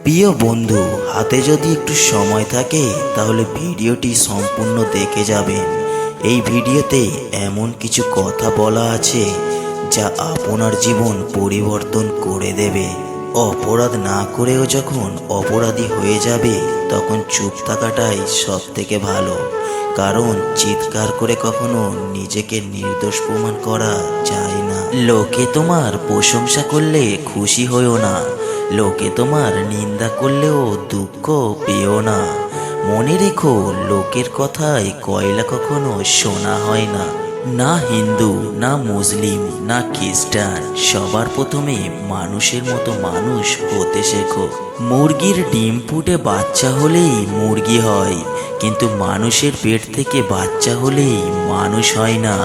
প্রিয় বন্ধু, হাতে যদি একটু সময় থাকে তাহলে ভিডিওটি সম্পূর্ণ দেখে যাবেন। এই ভিডিওতে এমন কিছু কথা বলা আছে যা আপনার জীবন পরিবর্তন করে দেবে। অপরাধ না করেও যখন অপরাধী হয়ে যাবে তখন চুপ থাকাটাই সব থেকে ভালো, কারণ চিৎকার করে কখনো নিজেকে নির্দোষ প্রমাণ করা যায় না। লোকে তোমার প্রশংসা করলে খুশি হইও না, লোকে তোমার নিন্দা করলেও দুঃখ পেও না। মনে রেখো, লোকের কথায় কয়লা কখনো শোনা হয় না। না হিন্দু, না মুসলিম, না খ্রিস্টান, সবার প্রথমে মানুষের মতো মানুষ হতে শেখো। মুরগির ডিম ফুটে বাচ্চা হলেই মুরগি হয়, কিন্তু মানুষের পেট থেকে বাচ্চা হলেই মানুষ হয় না,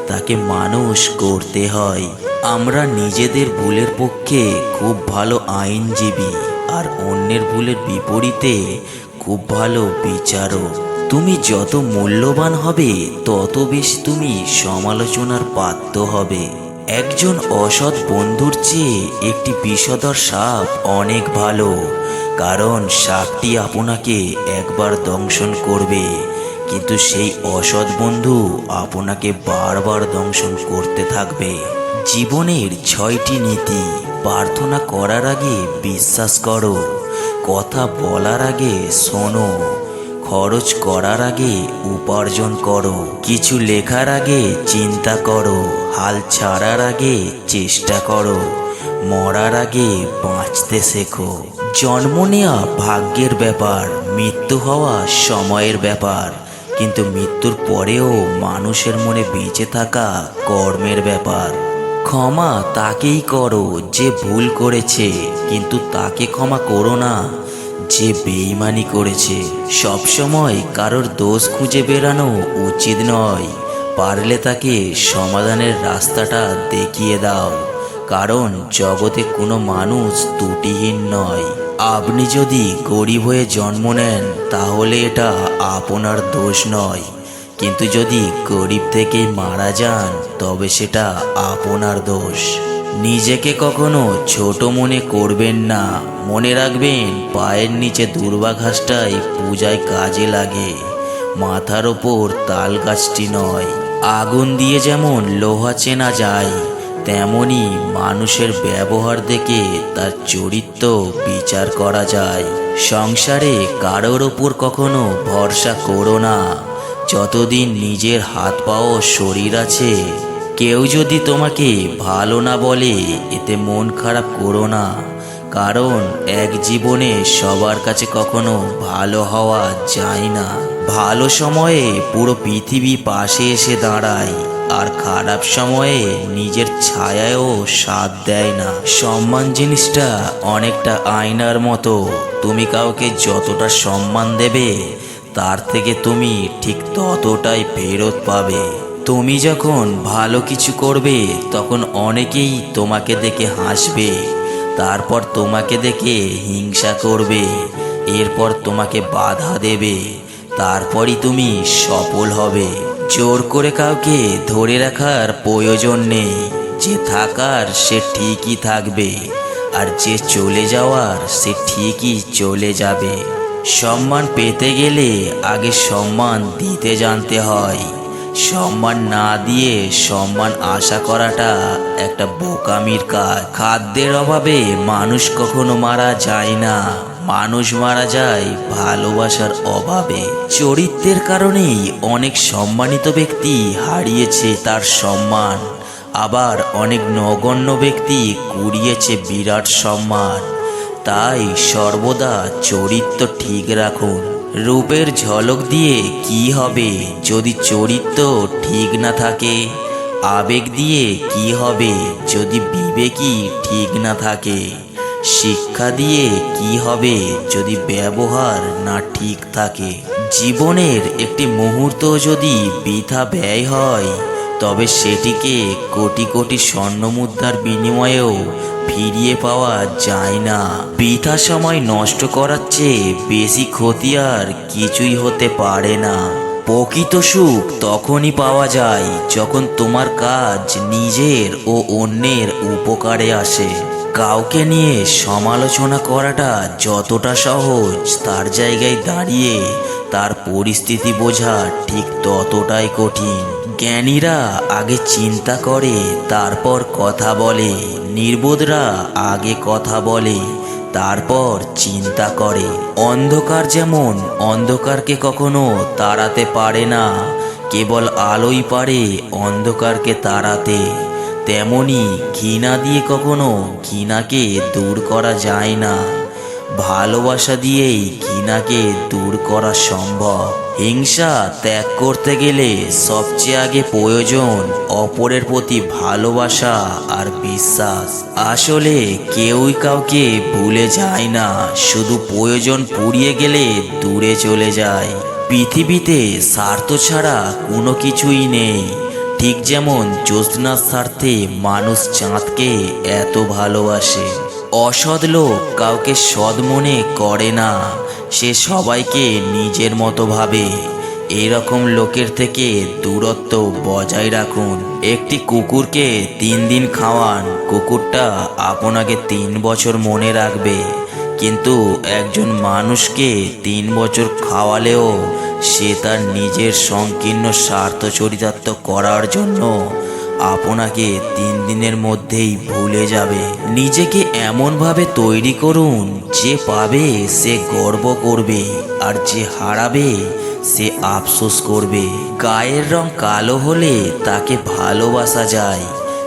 তাকে মানুষ করতে হয়। আমরা নিজেদের ভুলের পক্ষে খুব ভালো আইনজীবী, আর অন্যের ভুলের বিপরীতে খুব ভালো বিচারক। তুমি যত মূল্যবান হবে তত বেশি তুমি সমালোচনার পাত্র হবে। একজন অসৎ বন্ধুর চেয়ে একটি বিষধর সাপ অনেক ভালো, কারণ সাপটি আপনাকে একবার দংশন করবে, কিন্তু সেই অসৎ বন্ধু আপনাকে বারবার দংশন করতে থাকবে। জীবনের 6টি নীতি। প্রার্থনা করার আগে বিশ্বাস করো, কথা বলার আগে শোনো, খরচ করার আগে উপার্জন করো, কিছু লেখার আগে চিন্তা করো, হাল ছাড়ার আগে চেষ্টা করো, মরার আগে বাঁচতে শেখো। জন্ম নেওয়া ভাগ্যের ব্যাপার, মৃত্যু হওয়া সময়ের ব্যাপার, কিন্তু মৃত্যুর পরেও মানুষের মনে বেঁচে থাকা কর্মের ব্যাপার। ক্ষমা তাকেই করো যে ভুল করেছে, কিন্তু তাকে ক্ষমা করো না যে বেঈমানি করেছে। সবসময় কারোর দোষ খুঁজে বেড়ানো উচিত নয়, পারলে তাকে সমাধানের রাস্তাটা দেখিয়ে দাও, কারণ জগতে কোনো মানুষ ত্রুটিহীন নয়। আপনি যদি গরিব হয়ে জন্ম নেন তাহলে এটা আপনার দোষ নয়, কিন্তু যদি গরিব থেকেই মারা যান তবে সেটা আপনার দোষ। নিজেকে কখনো ছোট মনে করবেন না। মনে রাখবেন, পায়ের নিচে দূর্বা ঘাসটাই পূজায় কাজে লাগে, মাথার ওপর তাল গাছটি নয়। আগুন দিয়ে যেমন লোহা চেনা যায়, তেমনি মানুষের ব্যবহার দেখে তার চরিত্র বিচার করা যায়। সংসারে কারোর ওপর কখনো ভরসা করো না যতদিন নিজের হাত পা ও শরীর আছে। কেউ যদি তোমাকে ভালো না বলে এতে মন খারাপ করো না, কারণ এক জীবনে সবার কাছে কখনো ভালো হওয়া যায় না। ভালো সময়ে পুরো পৃথিবী পাশে এসে দাঁড়ায়, আর খারাপ সময়ে নিজের ছায়ায়ও সাথ দেয় না। সম্মান জিনিসটা অনেকটা আয়নার মতো, তুমি কাউকে যতটা সম্মান দেবে তার থেকে তুমি ঠিক ততটাই ফেরত পাবে। তুমি যখন ভালো কিছু করবে তখন অনেকেই তোমাকে দেখে হাসবে, তারপর তোমাকে দেখে হিংসা করবে, এরপর তোমাকে বাধা দেবে, তারপরই তুমি সফল হবে। জোর করে কাউকে ধরে রাখার প্রয়োজন নেই, যে থাকার সে ঠিকই থাকবে, আর যে চলে যাওয়ার সে ঠিকই চলে যাবে। সম্মান পেতে গেলে আগে সম্মান দিতে জানতে হয়। সম্মান না দিয়ে সম্মান আশা করাটা একটা বোকামির কাজ। খাদ্যের অভাবে মানুষ কখনো মারা যায় না, মানুষ মারা যায় ভালোবাসার অভাবে। চরিত্রের কারণেই অনেক সম্মানিত ব্যক্তি হারিয়েছে তার সম্মান, আবার অনেক নগণ্য ব্যক্তি কুড়িয়েছে বিরাট সম্মান। তাই সর্বদা চরিত্র ঠিক রাখুন। রূপের ঝলক দিয়ে কি হবে যদি চরিত্র ঠিক না থাকে? আবেগ দিয়ে কি হবে যদি বিবেকই ঠিক না থাকে? শিক্ষা দিয়ে কি হবে যদি ব্যবহার না ঠিক থাকে? জীবনের একটি মুহূর্ত যদি বৃথা ব্যয় হয় তবে সেটিকে কোটি কোটি স্বর্ণমুদ্রার বিনিময়েও ফিরিয়ে পাওয়া যায় না। বৃথা সময় নষ্ট করার চেয়ে বেশি ক্ষতি আর কিছুই হতে পারে না। প্রকৃত সুখ তখনই পাওয়া যায় যখন তোমার কাজ নিজের ও অন্যের উপকারে আসে। কাউকে নিয়ে সমালোচনা করাটা যতটা সহজ, তার জায়গায় দাঁড়িয়ে তার পরিস্থিতি বোঝা ঠিক ততটাই কঠিন। জ্ঞানীরা আগে চিন্তা করে তারপর কথা বলে, নির্বোধরা আগে কথা বলে তারপর চিন্তা করে। অন্ধকার যেমন অন্ধকারকে কখনো তাড়াতে পারে না, কেবল আলোই পারে অন্ধকারকে তাড়াতে। তেমনি ঘৃণা দিয়ে কখনো ঘৃণাকে দূর করা যায় না, ভালোবাসা দিয়েই ঘৃণাকে দূর করা সম্ভব। হিংসা ত্যাগ করতে গেলে সবচেয়ে আগে প্রয়োজন অপরের প্রতি ভালোবাসা আর বিশ্বাস। আসলে কেউই কাউকে ভুলে যায় না, শুধু প্রয়োজন ফুরিয়ে গেলে দূরে চলে যায়। পৃথিবীতে স্বার্থ ছাড়া কোনো কিছুই নেই। ঠিক যেমন জ্যোৎস্নার স্বার্থে মানুষ চাঁদকে এত ভালোবাসে। অসৎ লোক কাউকে সৎ মনে করে না, সে সবাইকে নিজের মতো ভাবে। এরকম লোকের থেকে দূরত্ব বজায় রাখুন। একটি কুকুরকে 3 দিন খাওয়ান, কুকুরটা আপনাকে 3 বছর মনে রাখবে। কিন্তু একজন মানুষকে 3 বছর খাওয়ালেও সে তার নিজের সংকীর্ণ স্বার্থ চরিতার্থ করার জন্য আপনাকে 3 দিনের মধ্যেই ভুলে যাবে। নিজেকে এমনভাবে তৈরি করুন, যে পাবে সে গর্ব করবে আর যে হারাবে সে আফসোস করবে। গায়ের রং কালো হলে তাকে ভালোবাসা যায়,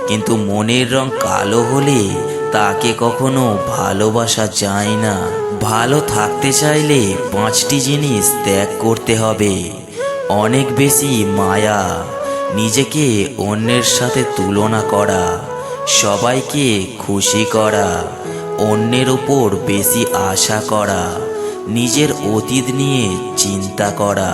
কিন্তু মনের রং কালো হলে তাকে কখনো ভালোবাসা যায় না। ভালো থাকতে চাইলে 5টি জিনিস ত্যাগ করতে হবে। অনেক বেশি মায়া, নিজেকে অন্যের সাথে তুলনা করা, সবাইকে খুশি করা, অন্যের উপর বেশি আশা করা, নিজের অতীত নিয়ে চিন্তা করা।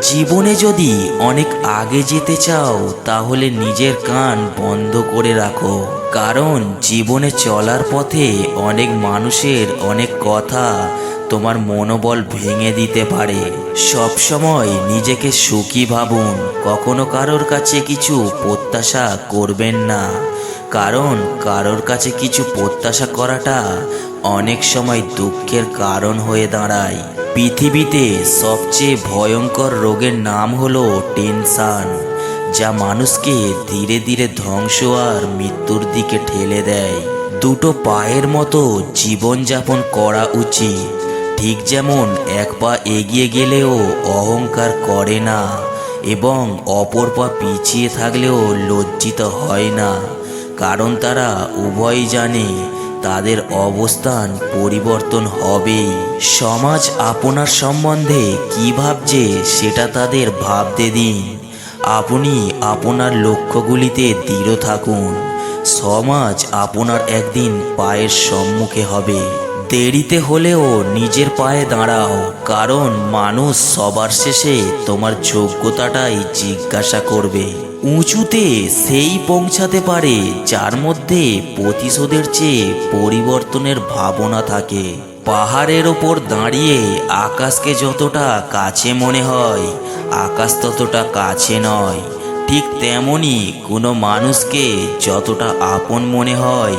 জীবনে যদি অনেক আগে যেতে চাও তাহলে নিজের কান বন্ধ করে রাখো, কারণ জীবনে চলার পথে অনেক মানুষের অনেক কথা তোমার মনোবল ভেঙে দিতে পারে। সব সময় নিজেকে সুখী ভাবুন, কখনো কারোর কাছে কিছু প্রত্যাশা করবেন না, কারণ কারোর কাছে কিছু প্রত্যাশা করাটা অনেক সময় দুঃখের কারণ হয়ে দাঁড়ায়। পৃথিবীতে সবচেয়ে ভয়ঙ্কর রোগের নাম হলো টেনশন, যা মানুষকে ধীরে ধীরে ধ্বংস আর মৃত্যুর দিকে ঠেলে দেয়। দুটো পায়ের মতো জীবনযাপন করা উচিত। ঠিক যেমন এক পা এগিয়ে গেলেও অহংকার করে না, এবং অপর পা পিছিয়ে থাকলেও লজ্জিত হয় না, কারণ তারা উভয়ই জানে তাদের অবস্থান পরিবর্তন হবেই। সমাজ আপনার সম্বন্ধে কী ভাবছে সেটা তাদের ভাবতে দিন। আপনি আপনার লক্ষ্যগুলিতে দৃঢ় থাকুন। সমাজ আপনার একদিন পায়ের সম্মুখে হবে। দেরিতে হলেও নিজের পায়ে দাঁড়াও, কারণ মানুষ সবার শেষে তোমার যোগ্যতাটাই জিজ্ঞাসা করবে। উঁচুতে সেই পৌঁছাতে পারে যার মধ্যে প্রতিশোধের চেয়ে পরিবর্তনের ভাবনা থাকে। পাহাড়ের ওপর দাঁড়িয়ে আকাশকে যতটা কাছে মনে হয়, আকাশ ততটা কাছে নয়। ঠিক তেমনি কোনো মানুষকে যতটা আপন মনে হয়,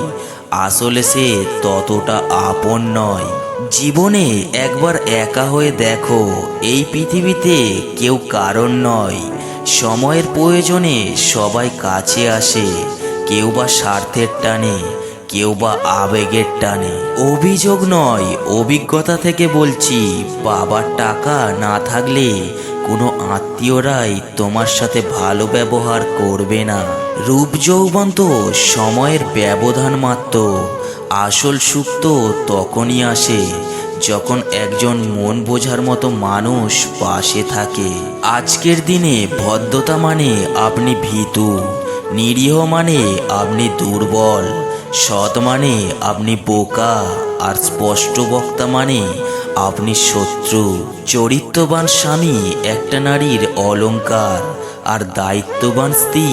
আসলে সে ততটা আপন নয়। জীবনে একবার একা হয়ে দেখো, এই পৃথিবীতে কেউ কারণ নয়। সময়ের প্রয়োজনে সবাই কাছে আসে, কেউ বা স্বার্থের টানে, কেউ বা আবেগের টানে। অভিযোগ নয়, অভিজ্ঞতা থেকে বলছি, বাবার টাকা না থাকলে কোনো আত্মীয়রাই তোমার সাথে ভালো ব্যবহার করবে না। রূপ যৌবন তো সময়ের ব্যবধান মাত্র। আসল সুখ তো তখনই আসে যখন একজন মন বোঝার মতো মানুষ পাশে থাকে। আজকের দিনে ভদ্রতা মানে আপনি ভীতু, নিরীহ মানে আপনি দুর্বল, সৎ মানে আপনি বোকা, আর স্পষ্ট বক্তা মানে আপনি শত্রু। চরিত্রবান স্বামী একটা নারীর অলংকার, আর দায়িত্ববান স্ত্রী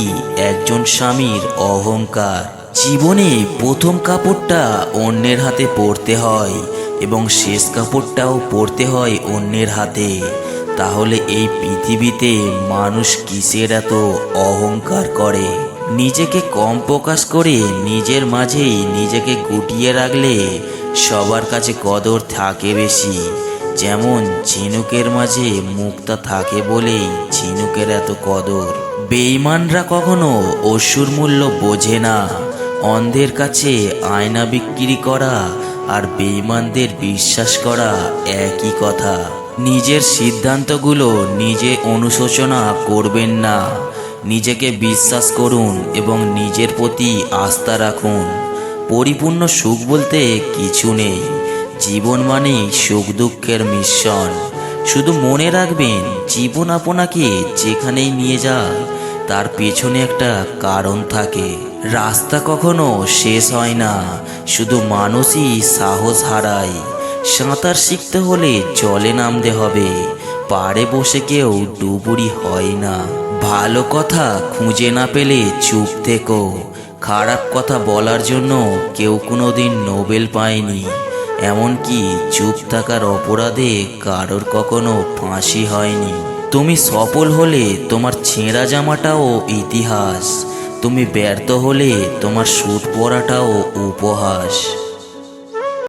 একজন স্বামীর অহংকার। জীবনে প্রথম কাপড়টা অন্যের হাতে পরতে হয়, এবং শেষ কাপড়টাও পরতে হয় অন্যের হাতে। তাহলে এই পৃথিবীতে মানুষ কিসের এত অহংকার করে? নিজেকে কম প্রকাশ করে নিজের মাঝেই নিজেকে গুটিয়ে রাখলে সবার কাছে কদর থাকে বেশি। যেমন ঝিনুকের মাঝে মুক্তা থাকে বলেই ঝিনুকের এত কদর। বেঈমানরা কখনো অসুর মূল্য বোঝে না। অন্ধের কাছে আয়না বিক্রি করা আর বেঈমানদের বিশ্বাস করা একই কথা। নিজের সিদ্ধান্তগুলো নিজে অনুশোচনা করবেন না। নিজেকে বিশ্বাস করুন এবং নিজের প্রতি আস্থা রাখুন। পরিপূর্ণ সুখ বলতে কিছু নেই। জীবন মানেই সুখ দুঃখের মিশ্রণ। শুধু মনে রাখবেন, জীবন আপনাকে যেখানেই নিয়ে যায় তার পেছনে একটা কারণ থাকে। রাস্তা কখনো শেষ হয় না, শুধু মানুষই সাহস হারায়। সাঁতার শিখতে হলে জলে নামতে হবে, পাড়ে বসে কেউ ডুবুরি হয় না। ভালো কথা খুঁজে না পেলে চুপ থেকো। খারাপ কথা বলার জন্য কেউ কোনোদিন নোবেল পায়নি। এমনকি চুপ থাকার অপরাধে কারোর কখনো ফাঁসি হয়নি। তুমি সফল হলে তোমার ছেঁড়া জামাটাও ইতিহাস। তুমি ব্যর্থ হলে তোমার স্যুট পরাটাও উপহাস।